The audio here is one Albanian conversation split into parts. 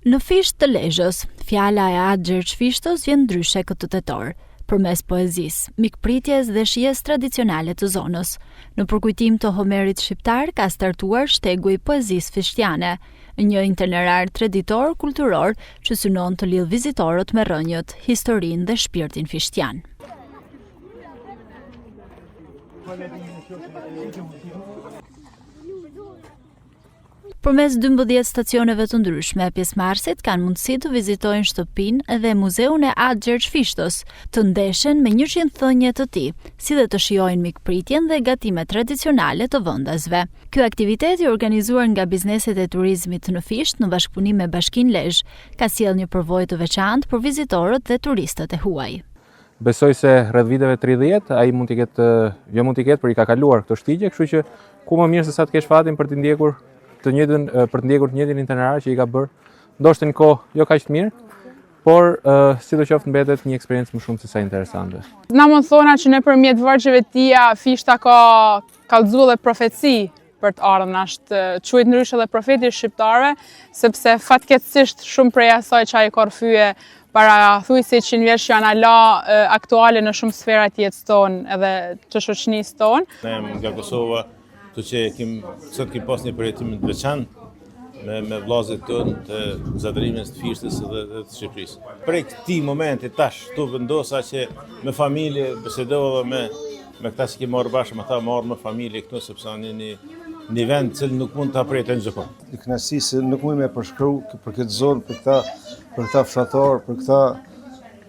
Në Fisht të Lezhës, fjala e Atë Gjergj Fishtos vjen ndryshe këtë tetor, përmes poezisë, mikpritjes dhe shijes tradicionale të zonës. Në përkujtim të Homerit shqiptar ka startuar shtegu i poezisë fishtiane, një itinerar traditor kulturor që synon të lidh vizitorët me rrënjët, historinë dhe shpirtin fishtian. Përmes 12 stacioneve të ndryshme, pjesëmarrësit kanë mundësi të vizitojnë shtëpinë edhe muzeun e Atë Gjergj Fishtos, të ndeshen me 100 thënie të tij, si dhe të shijojnë mikpritjen dhe gatimet tradicionale të vendasve. Ky aktivitet i organizuar nga bizneset e turizmit në Fisht në bashkëpunim me Bashkinë Lezhë ka sjellë një përvojë të veçantë për vizitorët dhe turistët e huaj. Besoj se rreth viteve 30 ai mund t'i ketë, por i ka kaluar këto shtigje, kështu që ku më mirë se sa të kesh fatin për të ndjekur të njëjtin itinerar që i ka bërë, ndoshta në kohë jo kaq të mirë, por sidoqoftë mbetet një eksperiencë më shumë se sa interesante. Na mund thona që nëpërmjet vargjeve të tija Fishta ka kallëzuar profeci për të ardhmen, është quajtur ndryshe edhe profeti shqiptarëve, sepse fatkeqësisht shumë prej asaj që ai ka rrëfye para thuajse 100 vjeç që janë ala aktuale në shumë sfera të jetës tonë edhe të shoqënisë tonë. Ne nga Kosova, të që sot kim pas një përjetim të veçantë me vllazët tonë të zadërimit të Fishtës dhe të Shqipërisë. Prej këtij momenti tash tu vendosa që me familje bisedova me këta që kemi marrë bashkë, me ta marrë me familje këtu sepse në një vend që nuk mund ta pritet çdo kohë. Një kënaqësi se nuk mund me përshkruaj për këtë zonë, për këta fshatar, për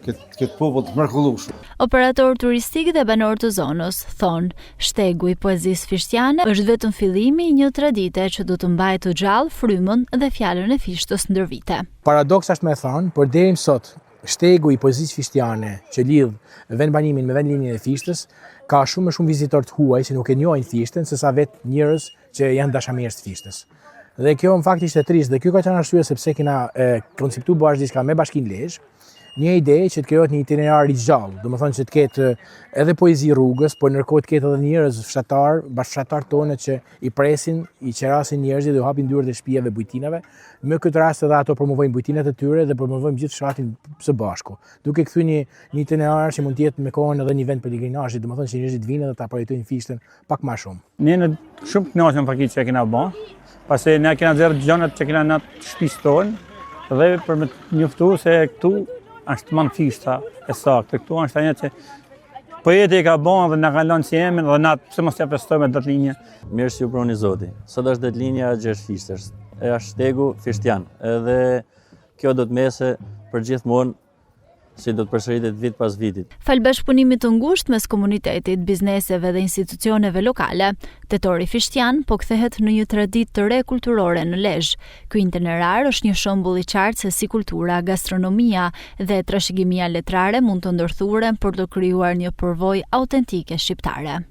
këtë popull të mrekullueshëm. Operator turistik dhe banor të zonës thonë, shtegu i poezisë fishtiane është vetëm fillimi i një tradite që do të mbajë të gjallë frymën dhe fjalën e Fishtës ndër vite. Paradoks është me thënë, por deri sot shtegu i poezisë fishtiane që lidh vendbanimin me vendlinjen e Fishtës ka shumë vizitorë të huaj që nuk e njohin Fishtën sesa vetë njerëz që janë dashamirës të Fishtës. Dhe kjo në fakt ishte trisht dhe kjo ka qenë arsye sepse kena konceptuar bashkë diçka me Bashkinë Lezhë, një ide që të krijohet një itinerar i gjallë, domethënë që të ketë edhe poezi rrugës, por ndërkohë të ketë edhe njerëz fshatar, bashkëfshatar tonë që i presin, i qerasin njerëzit dhe u hapin dyert e shtëpive dhe bujtinave. Në këtë rast edhe ato promovojnë bujtinat e tyre dhe promovojnë gjithë fshatin së bashku. Duke kthyr një itinerar që mund të jetë me kohën edhe një vend pelegrinazhi, domethënë që njerëzit vinë dhe ta projektojnë Fishtën pak më shumë. Ne në shumë të kënaqur faktikisht që kena bën, pasi ne kena zerë gjonat që kena në shtëpisë tonë dhe për me njoftu se këtu është më në Fishta e saktë. Këtu është ajo që poeti ka bën dhe na ka lënë si emrin dhe na pse mos ja festojmë datëlinjë. Mirë që ju proni Zoti. Sot është datëlinja e Gjergj Fishtës, është shtegu fishtian. Edhe kjo do të mese për gjithmonë si do të përsëritet vit pas vitit. Fal bashkëpunimit të ngushtë mes komunitetit, bizneseve dhe institucioneve lokale, tetori fishtian po kthehet në një traditë të re kulturore në Lezhë. Ky itinerar është një shembull i qartë se si kultura, gastronomia dhe trashëgimia letrare mund të ndërthuren për të krijuar një përvojë autentike shqiptare.